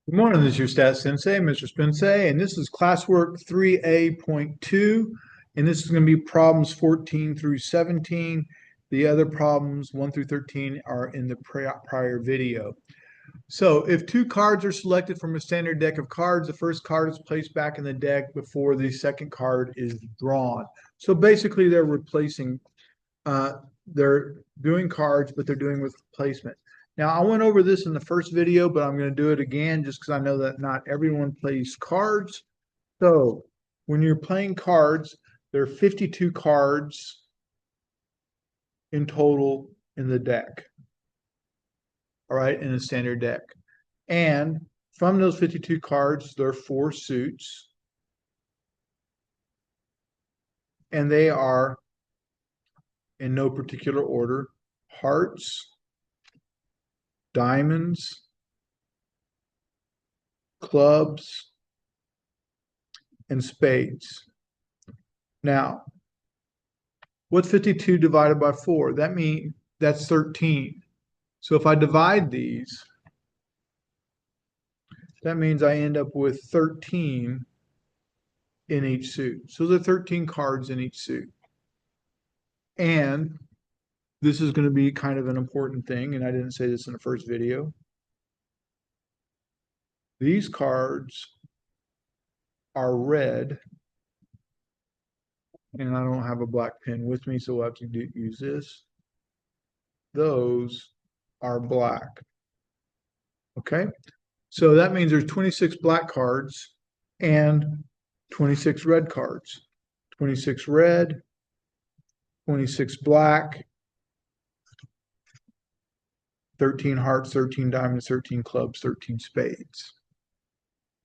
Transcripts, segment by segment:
Good morning, this is your Stat Sensei, Mr. Spensei, and this is classwork 3A.2, and this is going to be problems 14 through 17. The other problems 1 through 13 are in the prior video. So if two cards are selected from a standard deck of cards, the first card is placed back in the deck before the second card is drawn. So basically they're replacing, they're doing cards, but they're doing with placement. Now, I went over this in the first video, but I'm going to do it again just because I know that not everyone plays cards. So when you're playing cards, there are 52 cards in total in the deck. All right, in a standard deck. And from those 52 cards, there are 4 suits. And they are in no particular order: hearts, diamonds, clubs, and spades. Now, what's 52 divided by 4? That means that's 13. So if I divide these, that means I end up with 13 in each suit. So there are 13 cards in each suit. And this is going to be kind of an important thing, and I didn't say this in the first video. These cards are red, and I don't have a black pen with me, so I'll have to use this. Those are black. Okay? So that means there's 26 black cards and 26 red cards. 26 red, 26 black, 13 hearts, 13 diamonds, 13 clubs, 13 spades.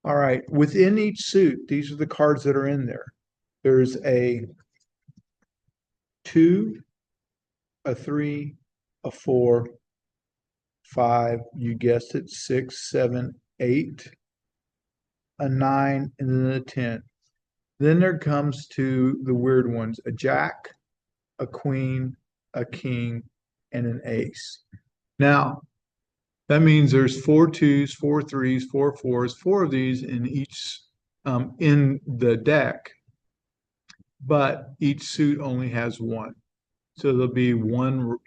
All right, within each suit, these are the cards that are in there. There's a 2, a 3, a 4, 5, you guessed it, 6, 7, 8, a 9, and then a 10. Then there comes to the weird ones: a jack, a queen, a king, and an ace. Now, that means there's 4 2s, 4 3s, 4 4s, 4 of these in each in the deck, but each suit only has 1. So there'll be 1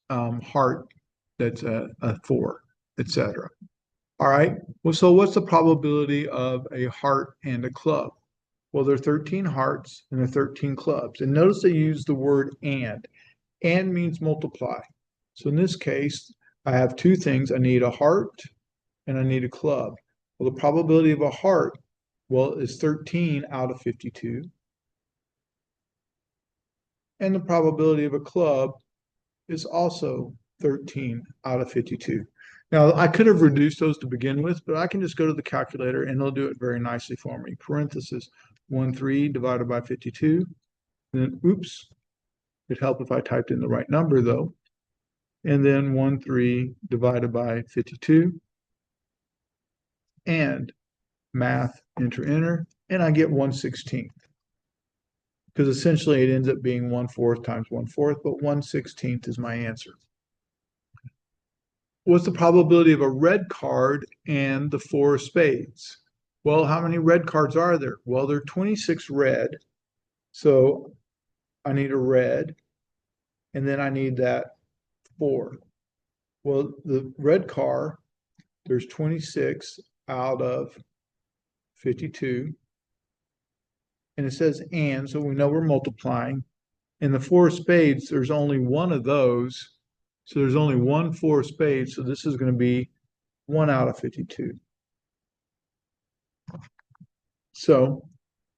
heart that's a 4, etc. All right. Well, so what's the probability of a heart and a club? Well, there are 13 hearts and there are 13 clubs. And notice they use the word and. And means multiply. So in this case, I have 2 things. I need a heart and I need a club. Well, the probability of a heart, well, is 13 out of 52. And the probability of a club is also 13 out of 52. Now, I could have reduced those to begin with, but I can just go to the calculator and it'll do it very nicely for me. Parenthesis 13 divided by 52. And then, oops, it'd help if I typed in the right number though. And then 13 divided by 52. And math, enter, and I get 1/16. Because essentially it ends up being 1/4 times 1/4, but 1/16 is my answer. What's the probability of a red card and the 4 of spades? Well, how many red cards are there? Well, there are 26 red. So I need a red, and then I need that 4. Well, the red card, there's 26 out of 52. And it says and, so we know we're multiplying. In the 4 of spades, there's only 1 of those. So there's only 1 4 of spades. So this is going to be 1 out of 52. So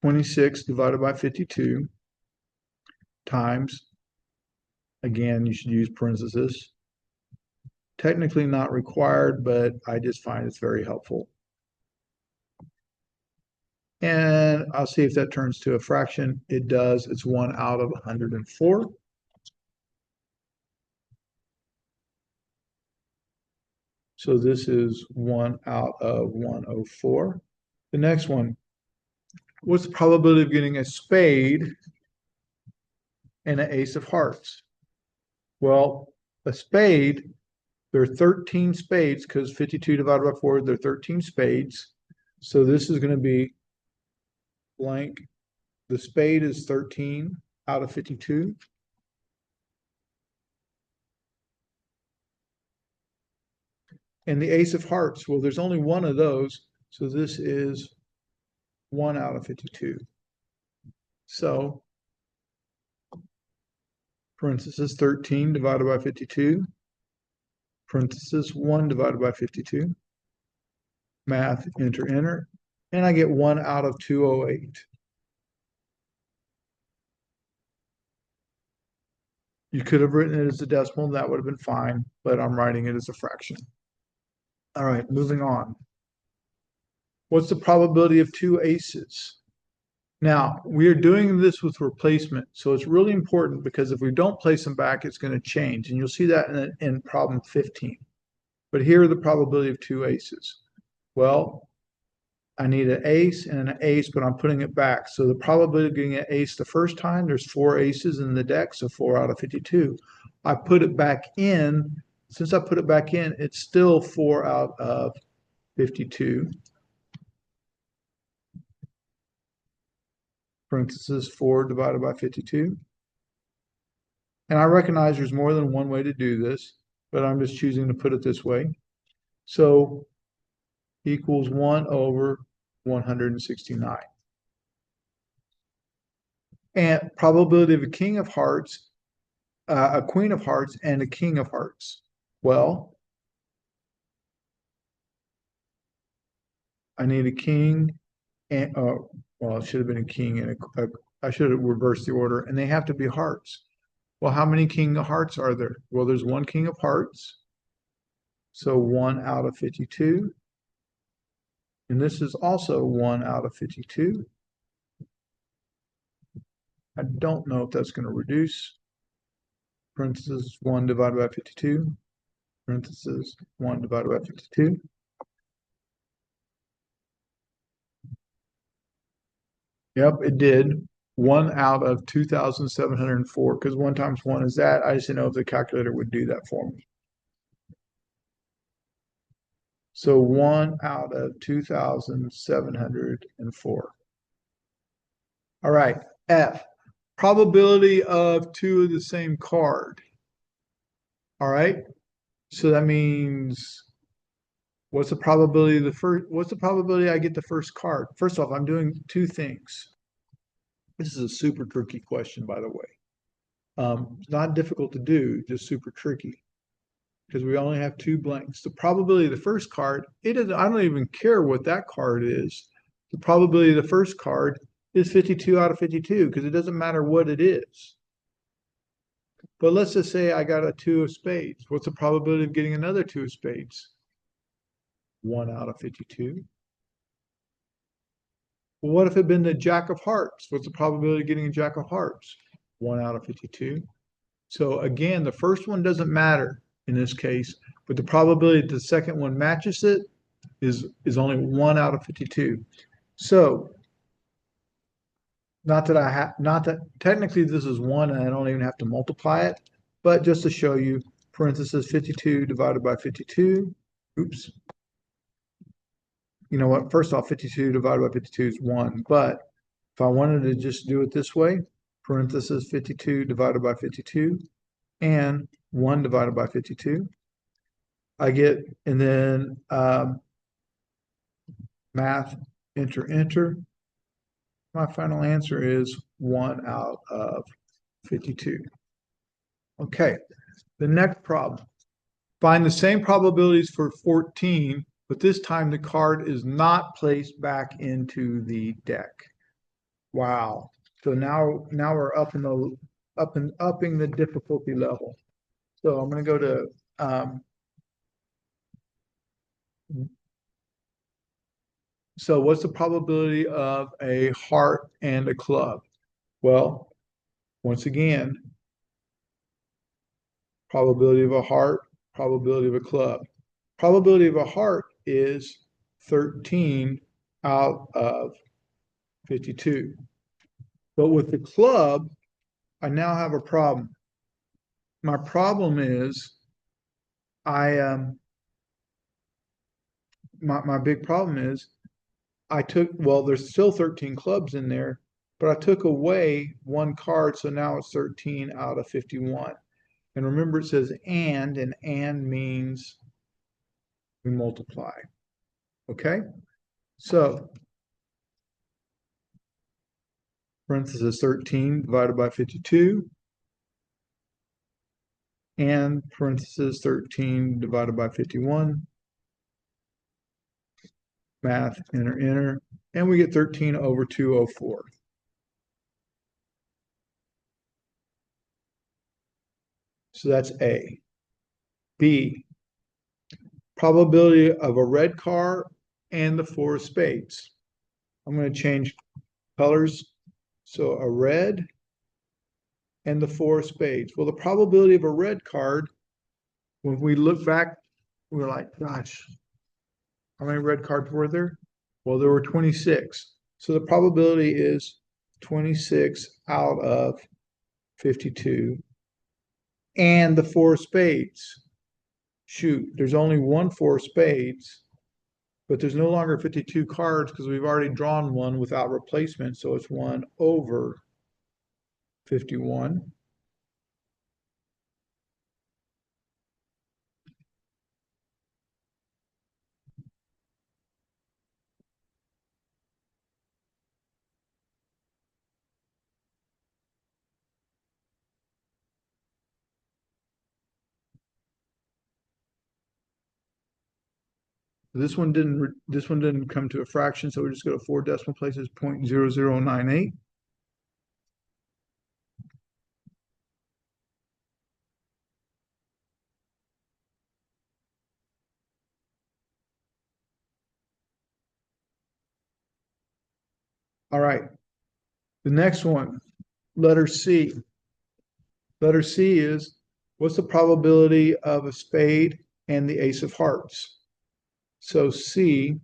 26 divided by 52 times, again, you should use parentheses. Technically not required, but I just find it's very helpful. And I'll see if that turns to a fraction. It does. It's 1 out of 104. So this is 1 out of 104. The next one, what's the probability of getting a spade and an ace of hearts? Well, a spade There are 13 spades because 52 divided by 4, there are 13 spades. So this is going to be blank. The spade is 13 out of 52. And the ace of hearts, well, there's only one of those. So this is 1 out of 52. So, parenthesis 13 divided by 52, parenthesis 1 divided by 52. Math, enter, enter. And I get 1 out of 208. You could have written it as a decimal, that would have been fine, but I'm writing it as a fraction. All right, moving on. What's the probability of 2 aces? Now, we are doing this with replacement, so it's really important because if we don't place them back, it's going to change. And you'll see that in problem 15. But here are the probability of 2 aces. Well, I need an ace and an ace, but I'm putting it back. So the probability of getting an ace the first time, there's 4 aces in the deck, so 4 out of 52. I put it back in. Since I put it back in, it's still 4 out of 52. Parenthesis 4 divided by 52. And I recognize there's more than one way to do this, but I'm just choosing to put it this way. So equals 1 over 169. And probability of a king of hearts, a queen of hearts, and a king of hearts. Well, I need a king and, well, it should have been a king and I should have reversed the order, and they have to be hearts. Well, how many king of hearts are there? Well, there's one king of hearts. So 1 out of 52. And this is also 1 out of 52. I don't know if that's going to reduce. Parentheses 1 divided by 52. Parentheses 1 divided by 52. Yep, it did. 1 out of 2,704, because 1 times 1 is that. I just didn't know if the calculator would do that for me. So 1 out of 2,704. All right, F. Probability of 2 of the same card. All right, so that means what's the probability of the first? What's the probability I get the first card? First off, I'm doing 2 things. This is a super tricky question, by the way. It's not difficult to do, just super tricky because we only have 2 blanks. The probability of the first card, I don't even care what that card is. The probability of the first card is 52 out of 52 because it doesn't matter what it is. But let's just say I got a 2 of spades. What's the probability of getting another 2 of spades? 1 out of 52. Well, what if it had been the jack of hearts? What's the probability of getting a jack of hearts? 1 out of 52. So again, the first one doesn't matter in this case, but the probability that the second one matches it is only 1 out of 52. So not that technically this is 1 and I don't even have to multiply it, but just to show you, parenthesis 52 divided by 52. Oops. You know what? First off, 52 divided by 52 is 1. But if I wanted to just do it this way, parenthesis 52 divided by 52 and 1 divided by 52, I get, and then math, enter, enter. My final answer is 1 out of 52. Okay, the next problem. Find the same probabilities for 14, but this time the card is not placed back into the deck. Wow. So now we're upping the difficulty level. So I'm going to go to so what's the probability of a heart and a club? Well, once again, probability of a heart, probability of a club. Probability of a heart is 13 out of 52. But with the club, I now have a problem. My problem is My big problem is well, there's still 13 clubs in there, but I took away one card, so now it's 13 out of 51. And remember, it says and means we multiply. Okay? So, parenthesis 13 divided by 52, and parenthesis 13 divided by 51. Math, enter, and we get 13 over 204. So that's A. B, probability of a red card and the four of spades. I'm going to change colors. So a red and the four of spades. Well, the probability of a red card, when we look back, we're like, gosh, how many red cards were there? Well, there were 26. So the probability is 26 out of 52. And the four of spades. Shoot, there's only one four of spades, but there's no longer 52 cards because we've already drawn one without replacement. So it's 1 over 51. This one didn't come to a fraction, so we just go to 4 decimal places, 0.0098. All right. The next one, letter C. Letter C is, what's the probability of a spade and the ace of hearts? So C,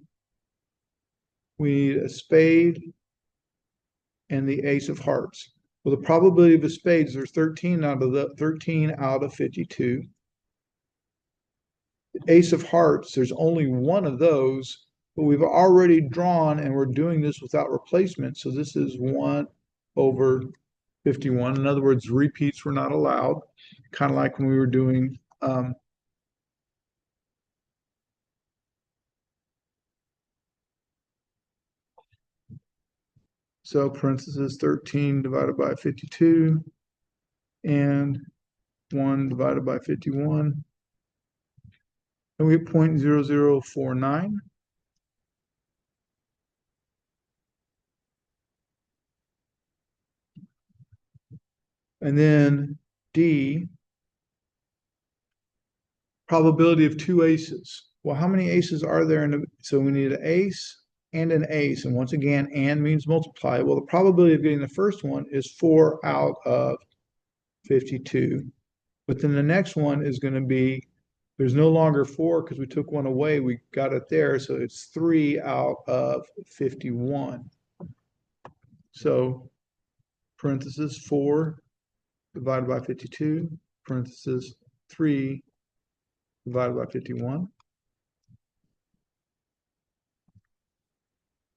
we need a spade and the ace of hearts. Well, the probability of a spades, there's 13 out of 52. The ace of hearts, there's only one of those, but we've already drawn and we're doing this without replacement. So this is 1 over 51. In other words, repeats were not allowed, kind of like when we were doing so parenthesis 13 divided by 52 and 1 divided by 51. And we get 0.0049. And then D, probability of 2 aces. Well, how many aces are there so we need an ace and an ace. And once again, and means multiply. Well, the probability of getting the first one is 4 out of 52. But then the next one is going to be, there's no longer 4 because we took one away. We got it there. So it's 3 out of 51. So parenthesis 4 divided by 52, parenthesis 3 divided by 51.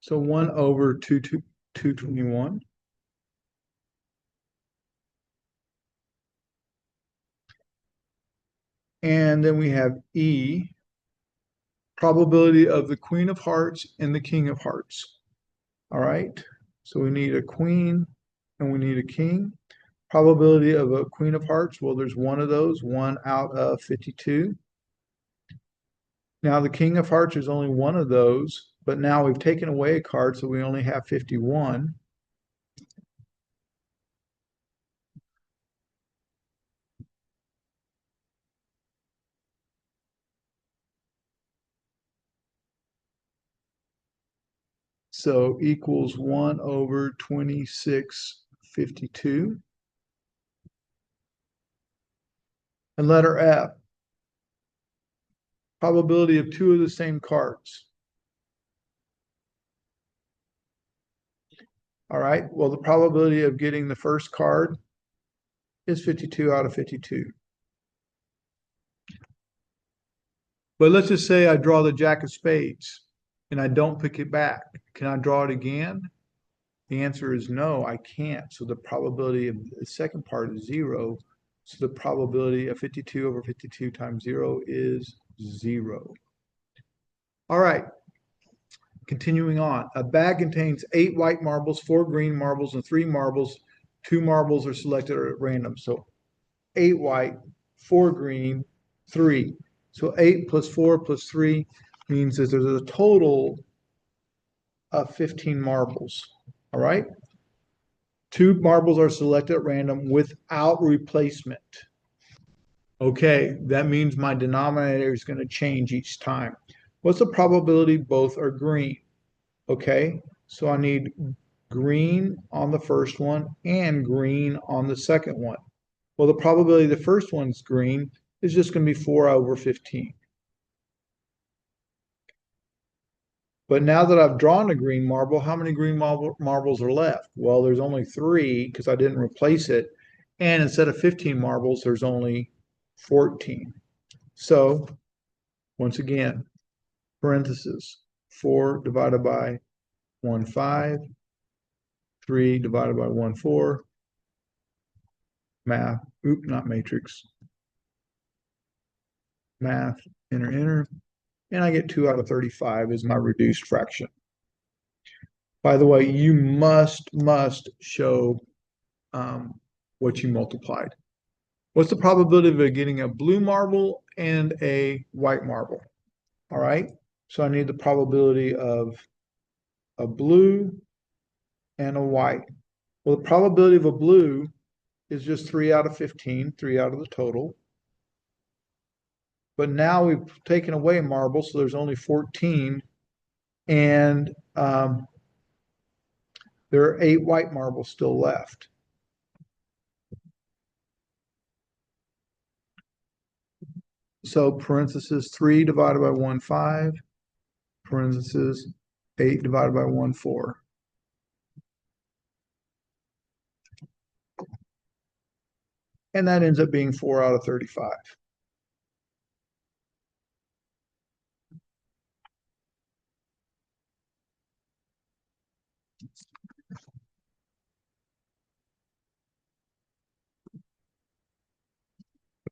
So 1 over 221. And then we have E, probability of the queen of hearts and the king of hearts. All right. So we need a queen and we need a king. Probability of a queen of hearts, well, there's one of those, 1 out of 52. Now the king of hearts is only one of those, but now we've taken away a card, so we only have 51. So equals 1 over 2652. And letter F, probability of 2 of the same cards. All right, well, the probability of getting the first card is 52 out of 52. But let's just say I draw the jack of spades and I don't pick it back. Can I draw it again? The answer is no, I can't. So the probability of the second part is zero. So the probability of 52 over 52 times zero is zero. All right, continuing on. A bag contains 8 white marbles, 4 green marbles, and 3 marbles. 2 marbles are selected at random. So 8 white, 4 green, 3. So 8 plus 4 plus 3 means that there's a total of 15 marbles. All right. 2 marbles are selected at random without replacement. Okay, that means my denominator is going to change each time. What's the probability both are green? Okay, so I need green on the first one and green on the second one. Well, the probability the first one's green is just going to be 4 over 15. But now that I've drawn a green marble, how many green marbles are left? Well, there's only 3 because I didn't replace it. And instead of 15 marbles, there's only 14. So, once again, parentheses, 4 divided by 1, 5, 3 divided by 1, 4, math, not matrix, math, enter, and I get 2 out of 35 is my reduced fraction. By the way, you must show what you multiplied. What's the probability of getting a blue marble and a white marble? All right, so I need the probability of a blue and a white. Well, the probability of a blue is just 3 out of 15, 3 out of the total. But now we've taken away a marble, so there's only 14. And there are 8 white marbles still left. So parentheses 3 divided by 1, 5, parentheses 8 divided by 1, 4. And that ends up being 4 out of 35.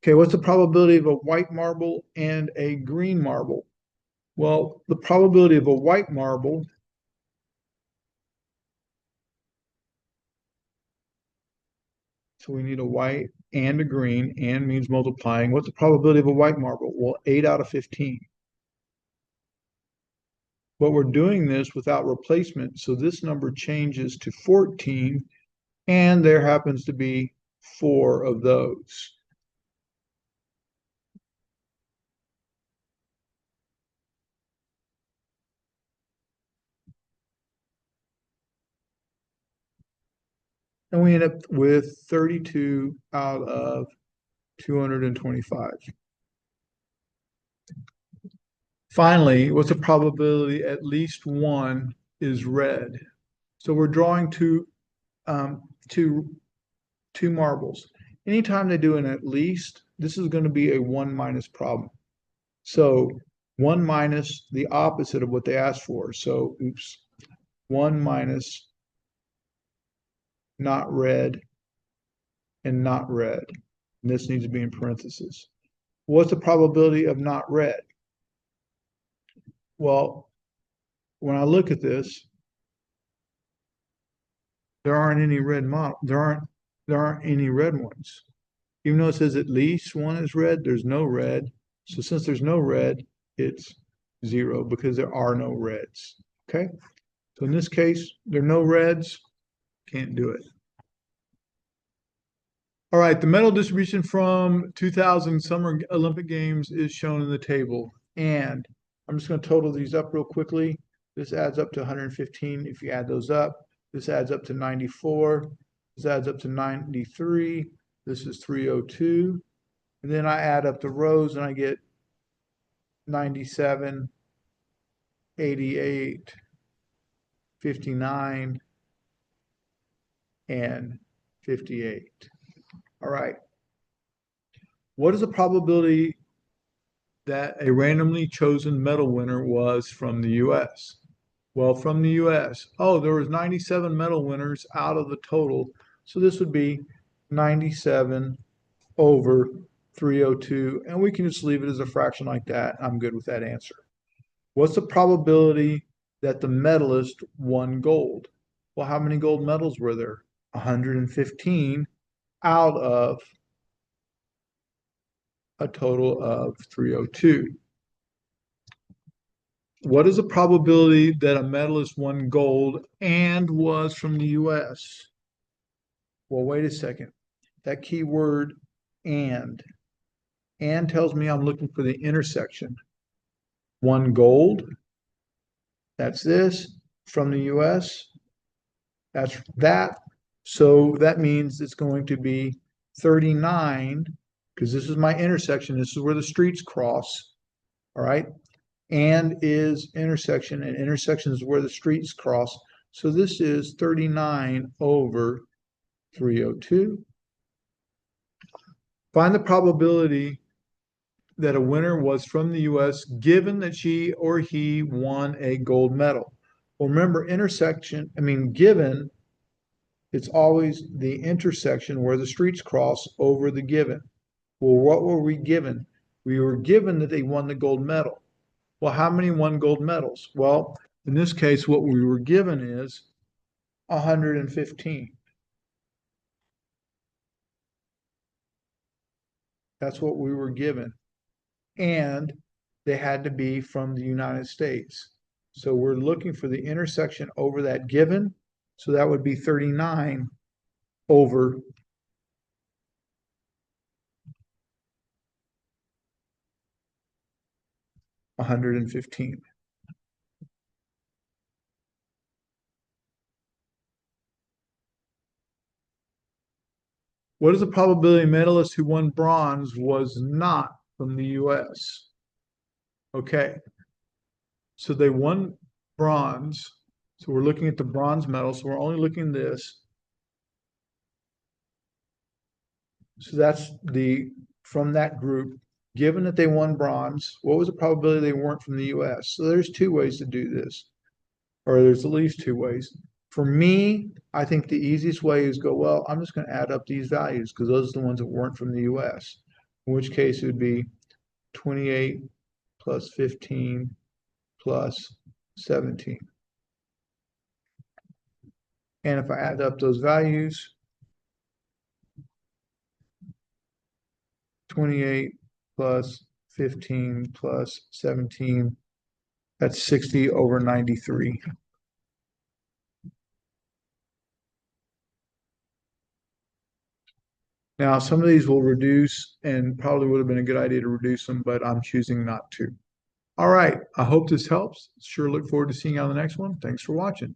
Okay, what's the probability of a white marble and a green marble? Well, the probability of a white marble so we need a white and a green, and means multiplying. What's the probability of a white marble? Well, 8 out of 15. But we're doing this without replacement, so this number changes to 14, and there happens to be 4 of those. And we end up with 32 out of 225. Finally, what's the probability at least one is red? So we're drawing um, two, two marbles. Anytime they do an at least, this is going to be a 1 minus problem. So 1 minus the opposite of what they asked for. So, 1 minus not red and not red. And this needs to be in parentheses. What's the probability of not red? Well, when I look at this, there aren't any red there aren't any red ones. Even though it says at least one is red, there's no red. So since there's no red, it's 0 because there are no reds. Okay? So in this case, there are no reds, can't do it. All right, the medal distribution from 2000 Summer Olympic Games is shown in the table. And I'm just going to total these up real quickly. This adds up to 115 if you add those up. This adds up to 94. This adds up to 93. This is 302. And then I add up the rows and I get 97, 88, 59, and 58. All right. What is the probability that a randomly chosen medal winner was from the US? Well, from the US, oh, there was 97 medal winners out of the total. So this would be 97 over 302, and we can just leave it as a fraction like that. I'm good with that answer. What's the probability that the medalist won gold? Well, how many gold medals were there? 115 out of a total of 302. What is the probability that a medalist won gold and was from the US? Well, wait a second. That key word and tells me I'm looking for the intersection. Won gold, that's this, from the US, that's that. So that means it's going to be 39, because this is my intersection. This is where the streets cross. All right. And is intersection, and intersection is where the streets cross. So this is 39 over 302. Find the probability that a winner was from the US given that she or he won a gold medal. Well, remember, given, it's always the intersection where the streets cross over the given. Well, what were we given? We were given that they won the gold medal. Well, how many won gold medals? Well, in this case, what we were given is 115. That's what we were given. And they had to be from the United States. So we're looking for the intersection over that given. So that would be 39 over 115. What is the probability medalist who won bronze was not from the US? Okay, so they won bronze. So we're looking at the bronze medal. So we're only looking at this. So that's from that group. Given that they won bronze, what was the probability they weren't from the US? So there's two ways to do this, or there's at least two ways. For me, I think the easiest way is go, well, I'm just going to add up these values because those are the ones that weren't from the US, in which case it would be 28 plus 15 plus 17. And if I add up those values, 28 plus 15 plus 17, that's 60 over 93. Now, some of these will reduce and probably would have been a good idea to reduce them, but I'm choosing not to. All right. I hope this helps. Sure look forward to seeing you on the next one. Thanks for watching.